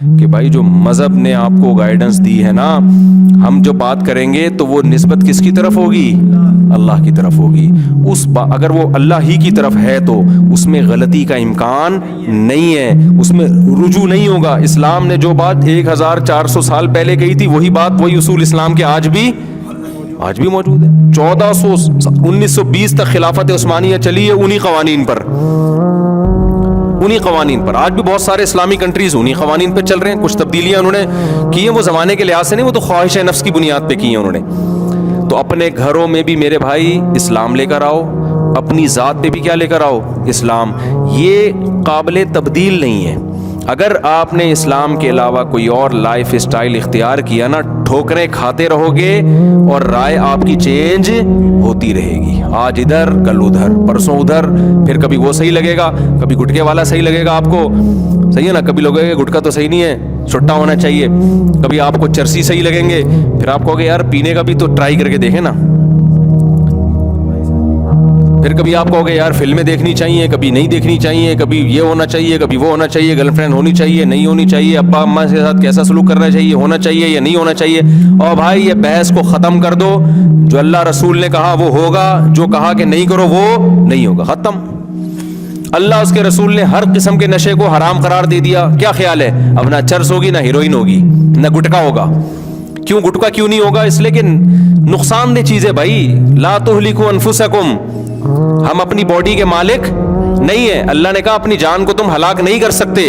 کہ بھائی جو مذہب نے آپ کو گائیڈنس دی ہے نا, ہم جو بات کریں گے تو وہ نسبت کس کی طرف ہوگی؟ اللہ کی طرف ہوگی. اگر وہ اللہ ہی کی طرف ہے تو اس میں غلطی کا امکان نہیں ہے, اس میں رجوع نہیں ہوگا. اسلام نے جو بات 1400 سال پہلے کہی تھی وہی بات, وہی اصول اسلام کے آج بھی موجود ہے. 1920 تک خلافت عثمانیہ چلی ہے انہی قوانین پر. آج بھی بہت سارے اسلامی کنٹریز انہی قوانین پہ چل رہے ہیں. کچھ تبدیلیاں انہوں نے کی ہیں, وہ زمانے کے لحاظ سے نہیں, وہ تو خواہش نفس کی بنیاد پہ کی ہیں انہوں نے. تو اپنے گھروں میں بھی میرے بھائی اسلام لے کر آؤ, اپنی ذات پہ بھی کیا لے کر آؤ؟ اسلام. یہ قابل تبدیل نہیں ہے. اگر آپ نے اسلام کے علاوہ کوئی اور لائف اسٹائل اختیار کیا نا, ٹھوکریں کھاتے رہو گے اور رائے آپ کی چینج ہوتی رہے گی. آج ادھر, کل ادھر, پرسوں ادھر, پھر کبھی وہ صحیح لگے گا, کبھی گٹکے والا صحیح لگے گا آپ کو, صحیح ہے نا, کبھی لوگ کہیں گے گٹکا تو صحیح نہیں ہے, چھٹا ہونا چاہیے, کبھی آپ کو چرسی صحیح لگیں گے, پھر آپ کہو گے یار پینے کا بھی تو ٹرائی کر کے دیکھیں نا, پھر کبھی آپ کہو گے یار فلمیں دیکھنی چاہیے, کبھی نہیں دیکھنی چاہیے, کبھی یہ ہونا چاہیے, کبھی وہ ہونا چاہیے, گرل فرینڈ ہونی چاہیے, نہیں ہونی چاہیے, ابا اماں کے ساتھ کیسا سلوک کرنا چاہیے, ہونا چاہیے یا نہیں ہونا چاہیے. اور بھائی یہ بحث کو ختم کر دو, جو اللہ رسول نے کہا وہ ہوگا, جو کہا کہ نہیں کرو وہ نہیں ہوگا, ختم. اللہ اس کے رسول نے ہر قسم کے نشے کو حرام قرار دے دیا. کیا خیال ہے اب نہ چرس ہوگی, نہ ہیروئن ہوگی, نہ گٹکا ہوگا. کیوں گٹکا کیوں نہیں ہوگا؟ اس لیے کہ نقصان دہ چیز ہے بھائی. لا تہلکوا انفسکم, ہم اپنی باڈی کے مالک نہیں ہیں. اللہ نے کہا اپنی جان کو تم ہلاک نہیں کر سکتے.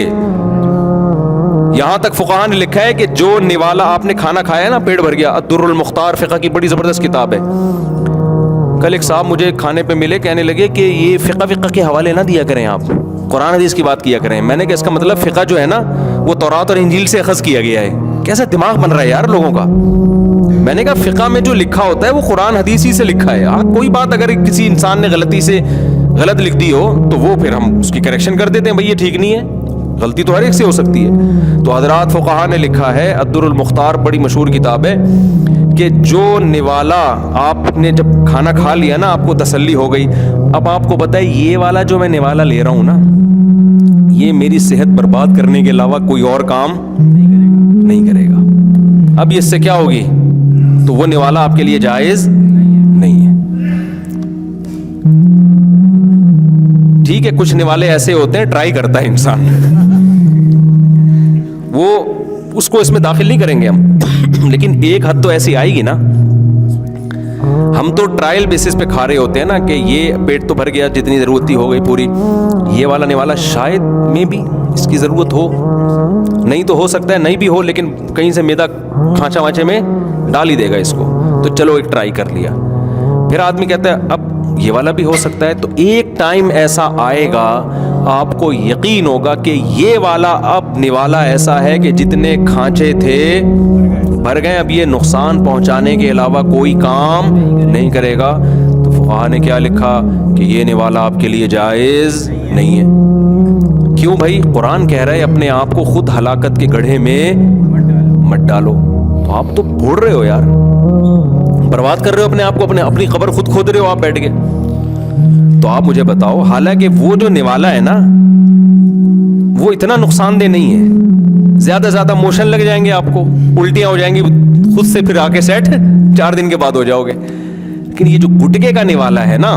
یہاں تک فقہاء نے لکھا ہے کہ جو نوالا آپ نے کھانا کھایا ہے نا, پیٹ بھر گیا, الدر المختار فقہ کی بڑی زبردست کتاب ہے. کل ایک صاحب مجھے کھانے پہ ملے, کہنے لگے کہ یہ فقہ کے حوالے نہ دیا کریں آپ, قرآن حدیث کی بات کیا کریں. میں نے کہا اس کا مطلب فقہ جو ہے نا وہ تورات اور انجیل سے اخذ کیا گیا ہے. کیسا دماغ بن رہا ہے یار لوگوں کا. میں نے کہا فقہ میں جو لکھا ہوتا ہے وہ قرآن حدیث ہی سے لکھا ہے. کوئی بات اگر کسی انسان نے غلطی سے غلط لکھ دی ہو تو وہ پھر ہم اس کی کریکشن کر دیتے ہیں, بھائی یہ ٹھیک نہیں ہے, غلطی تو ہر ایک سے ہو سکتی ہے. تو حضرات فقہاء نے لکھا ہے, الدر المختار بڑی مشہور کتاب ہے, کہ جو نوالا آپ نے جب کھانا کھا لیا نا, آپ کو تسلی ہو گئی, اب آپ کو بتائے یہ والا جو میں نوالا لے رہا ہوں نا, یہ میری صحت برباد کرنے کے علاوہ کوئی اور کام نہیں کرے گا. اب اس سے کیا ہوگی؟ تو وہ نوالا آپ کے لیے جائز نہیں ہے. ٹھیک ہے, کچھ نوالے ایسے ہوتے ہیں ٹرائی کرتا ہے انسان, وہ اس کو اس میں داخل نہیں کریں گے ہم, لیکن ایک حد تو ایسی آئے گی نا. ہم تو ٹرائل بیسس پہ کھا رہے ہوتے ہیں نا, کہ یہ پیٹ تو بھر گیا, جتنی ضرورت تھی ہو گئی پوری, یہ والا نوالا شاید میں بھی اس کی ضرورت ہو, نہیں تو ہو سکتا ہے نہیں بھی ہو, لیکن کہیں سے میدا کھانچا وانچے میں ڈال ہی دے گا اس کو, تو چلو ایک ٹرائی کر لیا. پھر آدمی کہتا ہے اب یہ والا بھی ہو سکتا ہے. تو ایک ٹائم ایسا آئے گا آپ کو یقین ہوگا کہ یہ والا اب نوالا ایسا ہے کہ جتنے کھانچے تھے بھر گئے, اب یہ نقصان پہنچانے کے علاوہ کوئی کام نہیں کرے گا. تو فقہاء نے کیا لکھا کہ یہ نوالا آپ کے لیے جائز نہیں ہے. کیوں بھائی؟ قرآن کہہ رہا ہے اپنے آپ کو خود ہلاکت کے گڑھے میں مت ڈالو. تو آپ تو بھوڑ رہے ہو یار, برباد کر رہے ہو اپنے آپ کو, اپنی قبر خود کھود رہے ہو آپ بیٹھ کے. تو آپ مجھے بتاؤ, حالانکہ وہ جو نوالا ہے نا وہ اتنا نقصان دہ نہیں ہے, زیادہ زیادہ موشن لگ جائیں گے, آپ کو الٹیاں ہو جائیں گی خود سے, پھر آ کے سیٹ 4 دن کے بعد ہو جاؤ گے. لیکن یہ جو گٹکے کا نوالا ہے نا,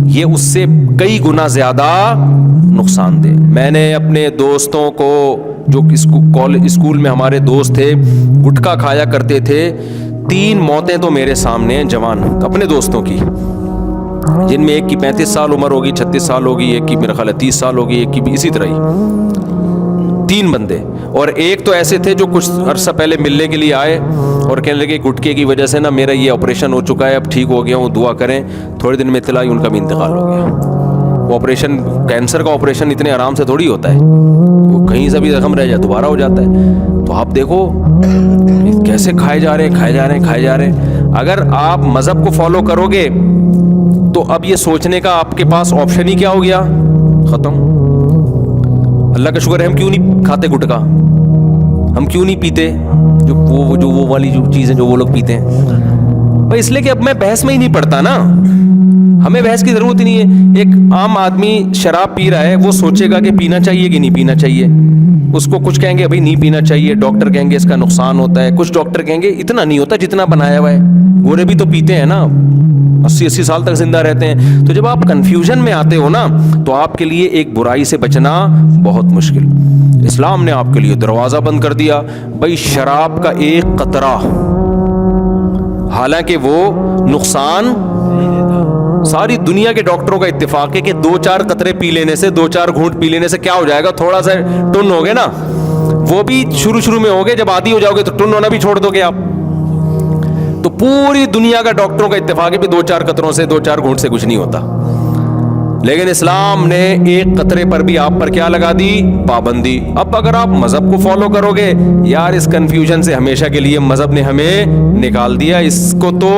یہ اس سے کئی گنا زیادہ نقصان دہ. میں نے اپنے دوستوں کو, جو اسکول میں ہمارے دوست تھے, گٹکا کھایا کرتے تھے, 3 موتیں تو میرے سامنے ہیں جوان اپنے دوستوں کی, جن میں ایک کی 35 سال عمر ہوگی, 36 سال ہوگی, ایک کی میرا خیال ہے 30 سال ہوگی, ایک کی بھی اسی طرح ہی. 3 بندے, اور ایک تو ایسے تھے جو کچھ عرصہ پہلے ملنے کے لیے آئے اور کہنے لگے گٹکے کی وجہ سے نا میرا یہ آپریشن ہو چکا ہے, اب ٹھیک ہو گیا ہوں, دعا کریں. تھوڑے دن میں اطلاع ان کا بھی انتقال ہو گیا. وہ آپریشن, کینسر کا آپریشن اتنے آرام سے تھوڑی ہوتا ہے, وہ کہیں سے بھی زخم رہ جائے دوبارہ ہو جاتا ہے. تو آپ دیکھو کیسے کھائے جا رہے ہیں. اگر آپ مذہب کو فالو کرو گے تو اب یہ سوچنے کا آپ کے پاس آپشن ہی کیا ہو گیا, ختم. اللہ کا شکر ہے ہم کیوں نہیں کھاتے گٹکا, ہم کیوں نہیں پیتے جو وہ والی جو چیزیں جو وہ لوگ پیتے ہیں. بھائی اس لیے کہ اب میں بحث میں ہی نہیں پڑتا نا, ہمیں بحث کی ضرورت ہی نہیں ہے. ایک عام آدمی شراب پی رہا ہے, وہ سوچے گا کہ پینا چاہیے کہ نہیں پینا چاہیے. اس کو کچھ کہیں گے ابھی نہیں پینا چاہیے, ڈاکٹر کہیں گے اس کا نقصان ہوتا ہے, کچھ ڈاکٹر کہیں گے اتنا نہیں ہوتا جتنا بنایا ہوا ہے. گورے بھی تو پیتے ہیں نا, 80 سال تک زندہ رہتے ہیں. تو جب آپ کنفیوژن میں آتے ہو نا, تو آپ کے لیے ایک برائی سے بچنا بہت مشکل. اسلام نے آپ کے لیے دروازہ بند کر دیا. بھائی شراب کا ایک قطرہ, حالانکہ وہ نقصان, ساری دنیا کے ڈاکٹروں کا اتفاق ہے کہ 2-4 قطرے پی لینے سے, 2-4 گھونٹ پی لینے سے کیا ہو جائے گا, تھوڑا سا ٹن ہوگے نا. وہ بھی شروع میں ہوگے, جب عادی ہو جاؤ گے تو ٹن ہونا بھی چھوڑ دو گے آپ. تو پوری دنیا کا ڈاکٹروں کا اتفاق ہے کہ 2-4 قطروں سے, 2-4 گھونٹ سے کچھ نہیں ہوتا. لیکن اسلام نے ایک قطرے پر بھی آپ پر کیا لگا دی, پابندی. اب اگر آپ مذہب کو فالو کرو گے, یار اس کنفیوژن سے ہمیشہ کے لیے مذہب نے ہمیں نکال دیا. اس کو تو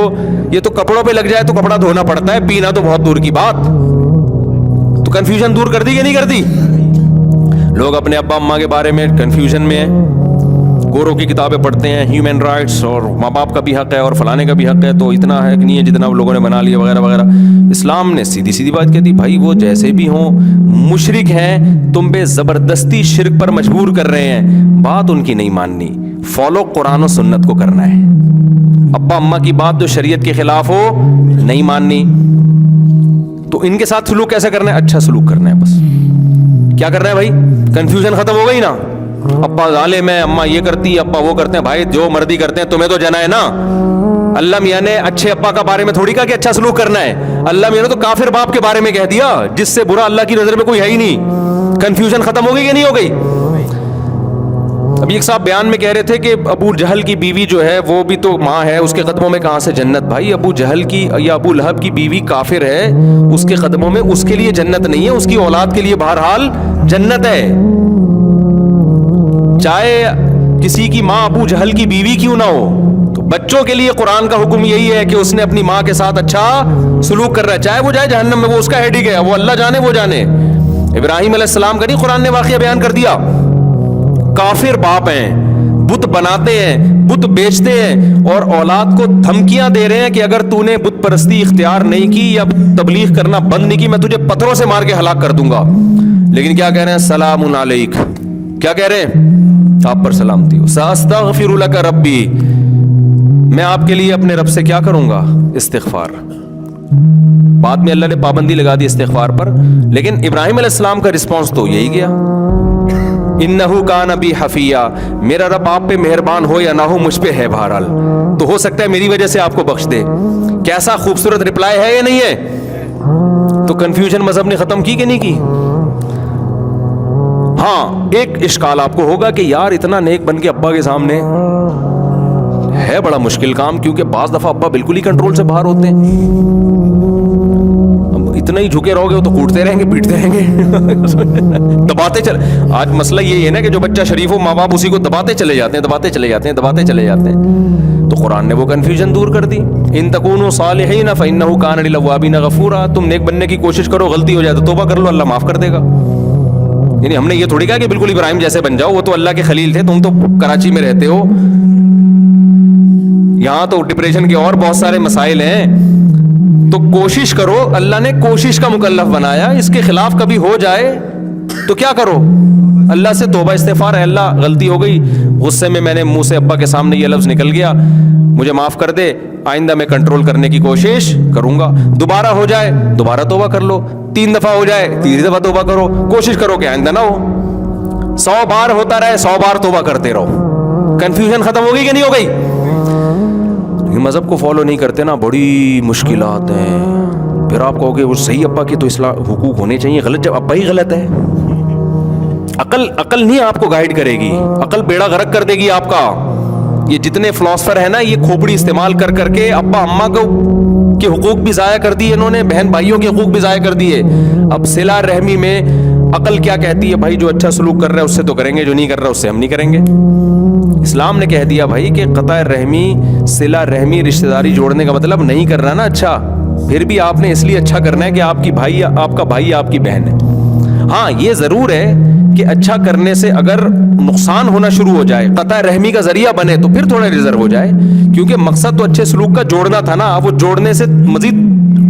یہ تو کپڑوں پہ لگ جائے تو کپڑا دھونا پڑتا ہے, پینا تو بہت دور کی بات. تو کنفیوژن دور کر دی کہ نہیں کر دی؟ لوگ اپنے ابا اماں کے بارے میں کنفیوژن میں ہیں, گوروں کی کتابیں پڑھتے ہیں, ہیومن رائٹس اور ماں باپ کا بھی حق ہے اور فلانے کا بھی حق ہے, تو اتنا حق نہیں ہے جتنا لوگوں نے بنا لیا وغیرہ وغیرہ. اسلام نے سیدھی بات کہتی, بھائی وہ جیسے بھی ہوں مشرک ہیں, تم پہ زبردستی شرک پر مجبور کر رہے ہیں, بات ان کی نہیں ماننی, فالو قرآن و سنت کو کرنا ہے. ابا اماں کی بات جو شریعت کے خلاف ہو نہیں ماننی. تو ان کے ساتھ سلوک کیسے کرنا ہے؟ اچھا سلوک کرنا ہے. بس کیا کرنا ہے بھائی؟ کنفیوژن ختم ہو گئی نا. ابا ظالم ہے, اماں یہ کرتی, ابا وہ کرتے ہیں. بھائی جو مرضی کرتے ہیں, تمہیں تو جنا ہے نا. اللہ میاں نے اچھے ابا کا بارے میں تھوڑی کہا کہ اچھا سلوک کرنا ہے. اللہ میاں نے تو کافر باپ کے بارے میں کہہ دیا جس سے برا اللہ کی نظر میں کوئی ہے ہی نہیں. کنفیوژن ختم ہو گئی کہ نہیں ہو گئی؟ ابھی ایک صاحب بیان میں کہہ رہے تھے کہ ابو جہل کی بیوی جو ہے وہ بھی تو ماں ہے, اس کے قدموں میں کہاں سے جنت. بھائی ابو جہل کی یا ابو لہب کی بیوی کافر ہے, اس کے قدموں میں اس کے لیے جنت نہیں ہے, اس کی اولاد کے لیے بہرحال جنت ہے. چاہے کسی کی ماں ابو جہل کی بیوی کیوں نہ ہو, تو بچوں کے لیے قرآن کا حکم یہی ہے کہ اس نے اپنی ماں کے ساتھ اچھا سلوک کر رہا ہے, چاہے وہ جائے جہنم میں, وہ اس کا ہیڈ ہی گیا, وہ اللہ جانے وہ جانے. ابراہیم علیہ السلام کا نہیں قرآن نے واقعہ بیان کر دیا, کافر باپ ہیں, بت بناتے ہیں, بت بیچتے ہیں, اور اولاد کو دھمکیاں دے رہے ہیں کہ اگر تو نے بت پرستی اختیار نہیں کی یا تبلیغ کرنا بند نہیں کی, میں تجھے پتھروں سے مار کے ہلاک کر دوں گا. لیکن کیا کہہ رہے ہیں؟ سلام علیک. کیا کہہ رہے ہیں؟ آپ پر سلامتی ہو. ساستغفر لک ربی, میں آپ کے لیے اپنے رب سے کیا کروں گا؟ استغفار. بعد میں اللہ نے پابندی لگا دی استغفار پر, لیکن ابراہیم علیہ السلام کا رسپانس تو یہی گیا, انہو کان بی حفیہ, میرا رب آپ پہ مہربان ہو یا نہ ہو, مجھ پہ ہے بہرحال, تو ہو سکتا ہے میری وجہ سے آپ کو بخش دے. کیسا خوبصورت رپلائی ہے یا نہیں ہے؟ تو کنفیوژن مذہب نے ختم کی کہ نہیں کی؟ ہاں ایک اشکال آپ کو ہوگا کہ یار اتنا نیک بن کے ابا کے سامنے ہے بڑا مشکل کام, کیونکہ بعض دفعہ ابا بالکل ہی کنٹرول سے باہر ہوتے ہیں. اتنا ہی جھکے رہو گے تو کوٹتے رہیں گے, پیٹتے رہیں گے, دباتے چلے. آج مسئلہ یہ ہے نا کہ جو بچہ شریف ہو, ماں باپ اسی کو دباتے چلے جاتے ہیں, دباتے چلے جاتے ہیں, دباتے چلے جاتے ہیں. تو قرآن نے وہ کنفیوژن دور کر دی. ان تکونوا صالحین فانہ کان للأوابین غفورا, تم نیک بننے کی کوشش کرو, غلطی ہو جائے تو توبہ کر لو, اللہ معاف کر دے گا. یعنی ہم نے یہ تھوڑی کہا کہ بالکل ابراہیم جیسے بن جاؤ, وہ تو اللہ کے خلیل تھے, تم تو کراچی میں رہتے ہو, یہاں تو ڈپریشن کے اور بہت سارے مسائل ہیں. تو کوشش کرو, اللہ نے کوشش کا مکلف بنایا, اس کے خلاف کبھی ہو جائے تو کیا کرو؟ اللہ سے توبہ استغفار ہے, اللہ غلطی ہو گئی, غصے میں نے منہ سے ابا کے سامنے یہ لفظ نکل گیا, مجھے معاف کر دے, آئندہ میں کنٹرول کرنے کی کوشش کروں گا. دوبارہ ہو جائے دوبارہ توبہ کر لو, 3 دفعہ ہو جائے 3 دفعہ توبہ کرو, کوشش کرو کہ آئندہ نہ ہو. 100 بار ہوتا رہے, 100 بار توبہ کرتے رہو. کنفیوژن ختم ہو گئی کہ نہیں ہو گئی؟ مذہب کو فالو نہیں کرتے نا, بڑی مشکلات ہیں. پھر آپ کہو گے وہ صحیح ابا کی تو اصلاح حقوق ہونے چاہیے, غلط جب ابا ہی غلط ہے. عقل نہیں آپ کو گائیڈ کرے گی, عقل بیڑا غرق کر دے گی آپ کا. یہ جتنے فلاسفر ہیں نا, یہ کھوپڑی استعمال کر کر کے ابا اماں کو کے حقوق بھی ضائع کر دیے انہوں نے, بہن بھائیوں کے حقوق بھی ضائع کر دیے. اب صلہ رحمی میں عقل کیا کہتی ہے؟ بھائی جو اچھا سلوک کر رہا ہے اس سے تو کریں گے, جو نہیں کر رہا اس سے ہم نہیں کریں گے. اسلام نے کہہ دیا بھائی کہ قطع رحمی, صلہ رحمی, رشتہ داری جوڑنے کا مطلب نہیں کر رہا نا اچھا, پھر بھی آپ نے اس لیے اچھا کرنا ہے کہ آپ کی بھائی, آپ کا بھائی آپ کی بہن ہے. ہاں یہ ضرور ہے کہ اچھا کرنے سے اگر نقصان ہونا شروع ہو جائے, قطع رحمی کا ذریعہ بنے, تو پھر تھوڑا ریزرو ہو جائے, کیونکہ مقصد تو اچھے سلوک کا جوڑنا تھا نا, وہ جوڑنے سے مزید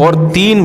اور 3